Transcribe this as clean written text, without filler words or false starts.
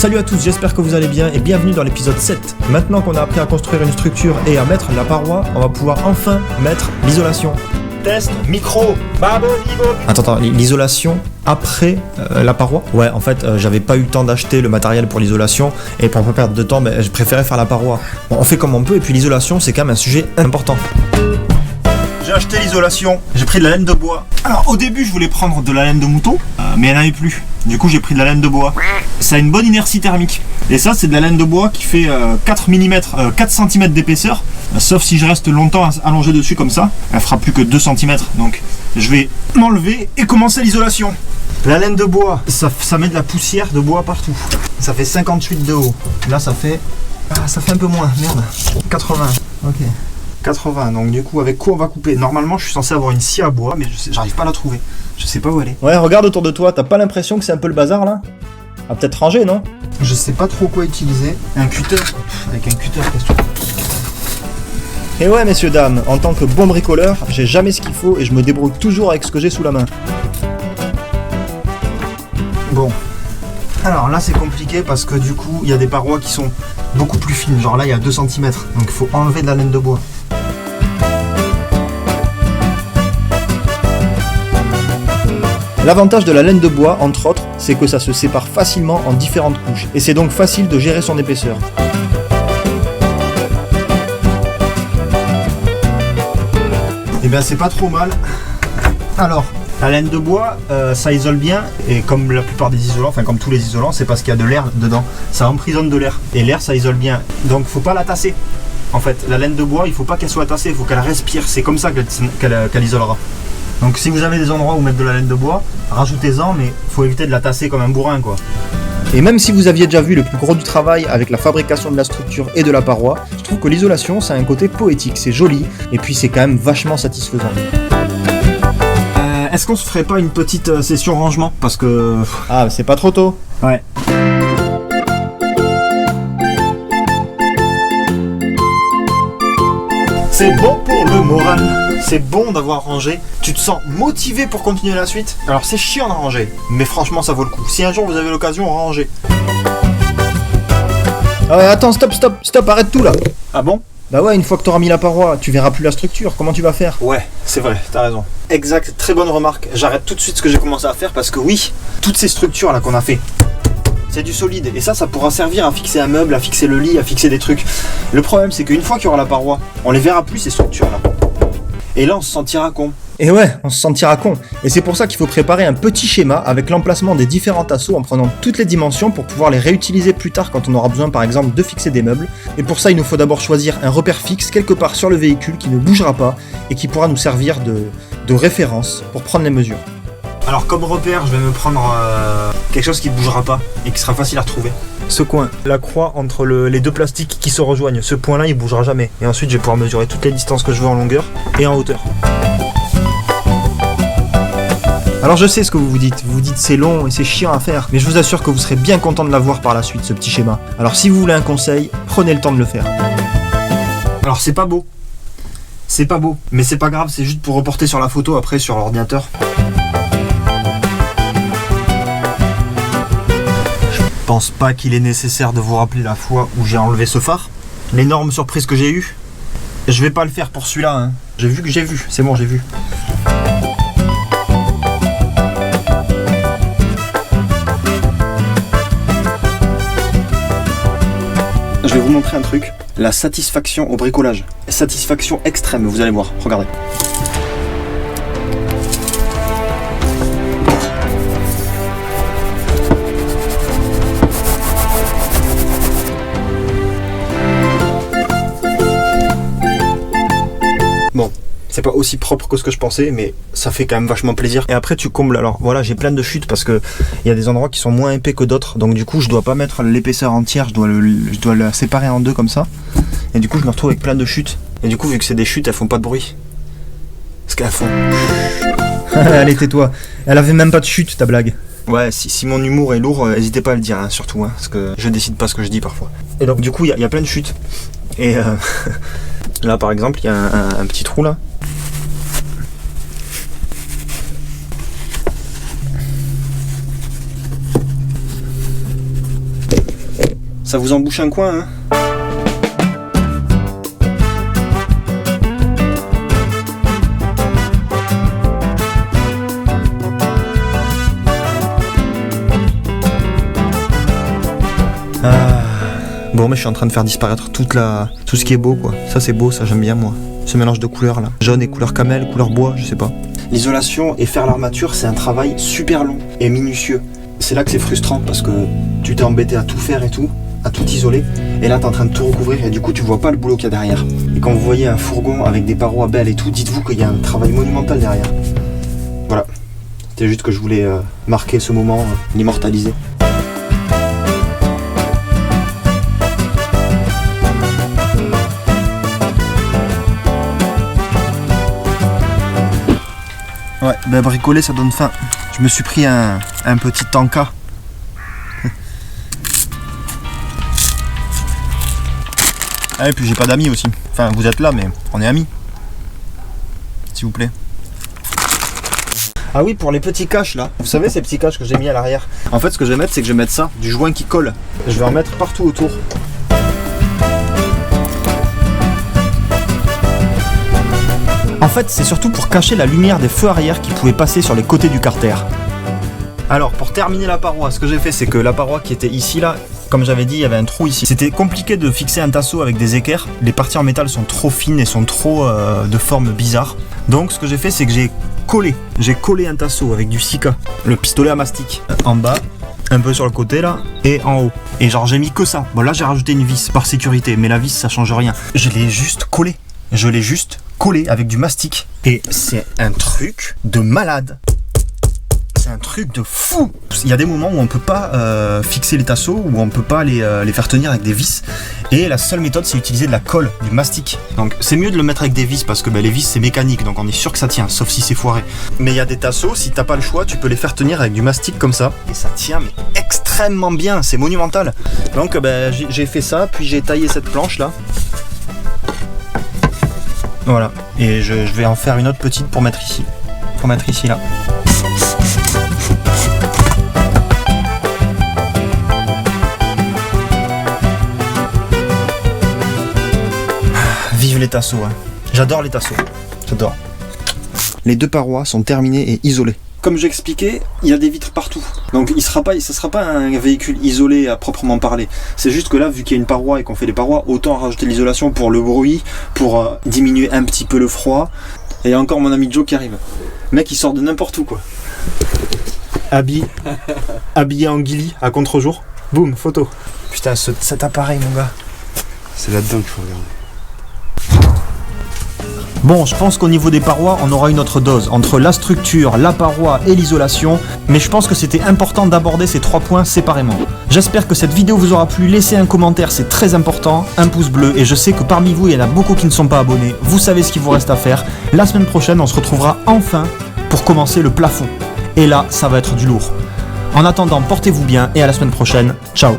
Salut à tous, j'espère que vous allez bien et bienvenue dans l'épisode 7. Maintenant qu'on a appris à construire une structure et à mettre la paroi, on va pouvoir enfin mettre l'isolation. Test, micro, babo, niveau. Attends, l'isolation après la paroi? Ouais, en fait, j'avais pas eu le temps d'acheter le matériel pour l'isolation et pour pas perdre de temps, je préférais faire la paroi. Bon, on fait comme on peut et puis l'isolation, c'est quand même un sujet important. J'ai acheté l'isolation, j'ai pris de la laine de bois. Alors au début je voulais prendre de la laine de mouton, mais il n'y en avait plus. Du coup j'ai pris de la laine de bois. Ça a une bonne inertie thermique. Et ça c'est de la laine de bois qui fait 4 cm d'épaisseur. Sauf si je reste longtemps allongé dessus comme ça. Elle fera plus que 2 cm. Donc je vais m'enlever et commencer l'isolation. La laine de bois, ça met de la poussière de bois partout. Ça fait 58 de haut. Là ça fait un peu moins, merde. 80, ok. 80, donc du coup avec quoi on va couper? Normalement je suis censé avoir une scie à bois mais j'arrive pas à la trouver. Je sais pas où elle est. Ouais, regarde autour de toi, t'as pas l'impression que c'est un peu le bazar là? Ah, peut-être ranger, non? Je sais pas trop quoi utiliser. Un cutter? Avec un cutter, question. Et ouais messieurs dames, en tant que bon bricoleur, j'ai jamais ce qu'il faut et je me débrouille toujours avec ce que j'ai sous la main. Bon. Alors là c'est compliqué parce que du coup il y a des parois qui sont beaucoup plus fines, genre là il y a 2 cm, donc il faut enlever de la laine de bois. L'avantage de la laine de bois, entre autres, c'est que ça se sépare facilement en différentes couches, et c'est donc facile de gérer son épaisseur. Et bien c'est pas trop mal. Alors, la laine de bois, ça isole bien, et comme la plupart des isolants, enfin comme tous les isolants, c'est parce qu'il y a de l'air dedans. Ça emprisonne de l'air, et l'air ça isole bien. Donc faut pas la tasser. En fait, la laine de bois, il faut pas qu'elle soit tassée, il faut qu'elle respire. C'est comme ça qu'elle isolera. Donc si vous avez des endroits où mettre de la laine de bois, rajoutez-en, mais faut éviter de la tasser comme un bourrin quoi. Et même si vous aviez déjà vu le plus gros du travail avec la fabrication de la structure et de la paroi, je trouve que l'isolation ça a un côté poétique, c'est joli, et puis c'est quand même vachement satisfaisant. Est-ce qu'on se ferait pas une petite session rangement? Parce que... Ah, c'est pas trop tôt. Ouais. C'est bon pour le moral. C'est bon d'avoir rangé. Tu te sens motivé pour continuer la suite. Alors c'est chiant de ranger, mais franchement ça vaut le coup. Si un jour vous avez l'occasion, rangez. Ah ouais, attends, stop, arrête tout là. Ah bon? Bah ouais, une fois que t'auras mis la paroi, tu verras plus la structure, comment tu vas faire? Ouais, c'est vrai, t'as raison. Exact, très bonne remarque. J'arrête tout de suite ce que j'ai commencé à faire parce que oui, toutes ces structures là qu'on a fait, c'est du solide. Et ça pourra servir à fixer un meuble, à fixer le lit, à fixer des trucs. Le problème c'est qu'une fois qu'il y aura la paroi, on les verra plus ces structures là. Et là on se sentira con. Et ouais, on se sentira con. Et c'est pour ça qu'il faut préparer un petit schéma avec l'emplacement des différents tasseaux en prenant toutes les dimensions pour pouvoir les réutiliser plus tard quand on aura besoin par exemple de fixer des meubles. Et pour ça il nous faut d'abord choisir un repère fixe quelque part sur le véhicule qui ne bougera pas et qui pourra nous servir de référence pour prendre les mesures. Alors comme repère je vais me prendre quelque chose qui ne bougera pas et qui sera facile à retrouver. Ce coin, la croix entre les deux plastiques qui se rejoignent, ce point là il bougera jamais. Et ensuite je vais pouvoir mesurer toutes les distances que je veux en longueur et en hauteur. Alors je sais ce que vous vous dites c'est long et c'est chiant à faire, mais je vous assure que vous serez bien content de l'avoir par la suite ce petit schéma. Alors si vous voulez un conseil, prenez le temps de le faire. Alors c'est pas beau, mais c'est pas grave, c'est juste pour reporter sur la photo après sur l'ordinateur. Je pense pas qu'il est nécessaire de vous rappeler la fois où j'ai enlevé ce phare, l'énorme surprise que j'ai eue. Je vais pas le faire pour celui-là, hein. J'ai vu, c'est bon j'ai vu. Je vais vous montrer un truc, la satisfaction au bricolage. Satisfaction extrême, vous allez voir, regardez. Bon, c'est pas aussi propre que ce que je pensais, mais ça fait quand même vachement plaisir. Et après tu combles, alors voilà, j'ai plein de chutes parce que il y a des endroits qui sont moins épais que d'autres, donc du coup je dois pas mettre l'épaisseur entière, je dois la séparer en deux comme ça. Et du coup je me retrouve avec plein de chutes. Et du coup vu que c'est des chutes, elles font pas de bruit. Parce qu'elles font... Allez tais-toi, elle avait même pas de chute ta blague. Ouais, si mon humour est lourd, n'hésitez pas à le dire, hein, surtout, hein, parce que je décide pas ce que je dis parfois. Et donc du coup il y a plein de chutes. Et là par exemple il y a un petit trou là. Ça vous embouche un coin, hein. Bon, mais je suis en train de faire disparaître tout ce qui est beau, quoi. Ça, c'est beau, ça, j'aime bien, moi. Ce mélange de couleurs, là. Jaune et couleur camel, couleur bois, je sais pas. L'isolation et faire l'armature, c'est un travail super long et minutieux. C'est là que c'est frustrant, parce que tu t'es embêté à tout faire et tout, à tout isoler. Et là, t'es en train de tout recouvrir, et du coup, tu vois pas le boulot qu'il y a derrière. Et quand vous voyez un fourgon avec des parois belles et tout, dites-vous qu'il y a un travail monumental derrière. Voilà. C'était juste que je voulais marquer ce moment, l'immortaliser. Ouais, ben bricoler ça donne faim. Je me suis pris un petit tanka. Ah, et puis j'ai pas d'amis aussi. Enfin, vous êtes là, mais on est amis. S'il vous plaît. Ah oui, pour les petits caches là. Vous savez ces petits caches que j'ai mis à l'arrière. En fait, ce que je vais mettre, c'est que je vais mettre ça, du joint qui colle. Je vais en mettre partout autour. En fait, c'est surtout pour cacher la lumière des feux arrière qui pouvaient passer sur les côtés du carter. Alors, pour terminer la paroi, ce que j'ai fait, c'est que la paroi qui était ici, là, comme j'avais dit, il y avait un trou ici. C'était compliqué de fixer un tasseau avec des équerres. Les parties en métal sont trop fines et sont trop de forme bizarre. Donc, ce que j'ai fait, c'est que j'ai collé un tasseau avec du Sika, le pistolet à mastic, en bas, un peu sur le côté, là, et en haut. Et genre, j'ai mis que ça. Bon, là, j'ai rajouté une vis par sécurité, mais la vis, ça change rien. Je l'ai juste collé. Avec du mastic. Et c'est un truc de malade. C'est un truc de fou. Il y a des moments où on peut pas fixer les tasseaux, où on peut pas les faire tenir avec des vis. Et la seule méthode, c'est utiliser de la colle, du mastic. Donc c'est mieux de le mettre avec des vis parce que les vis c'est mécanique, donc on est sûr que ça tient, sauf si c'est foiré. Mais il y a des tasseaux, si t'as pas le choix, tu peux les faire tenir avec du mastic comme ça. Et ça tient mais extrêmement bien, c'est monumental. Donc j'ai fait ça, puis j'ai taillé cette planche là. Voilà, et je vais en faire une autre petite pour mettre ici. Là. Vive les tasseaux, hein. J'adore les tasseaux. J'adore. Les deux parois sont terminées et isolées. Comme j'expliquais, il y a des vitres partout. Donc ce sera pas un véhicule isolé à proprement parler. C'est juste que là, vu qu'il y a une paroi et qu'on fait des parois, autant rajouter l'isolation pour le bruit, pour diminuer un petit peu le froid. Et il y a encore mon ami Joe qui arrive. Le mec, il sort de n'importe où, quoi. Habillé en ghillie à contre-jour. Boum, photo. Putain, cet appareil, mon gars. C'est là-dedans qu'il faut regarder. Bon, je pense qu'au niveau des parois, on aura une autre dose, entre la structure, la paroi et l'isolation, mais je pense que c'était important d'aborder ces 3 points séparément. J'espère que cette vidéo vous aura plu, laissez un commentaire, c'est très important, un pouce bleu, et je sais que parmi vous, il y en a beaucoup qui ne sont pas abonnés, vous savez ce qu'il vous reste à faire. La semaine prochaine, on se retrouvera enfin pour commencer le plafond. Et là, ça va être du lourd. En attendant, portez-vous bien, et à la semaine prochaine, ciao.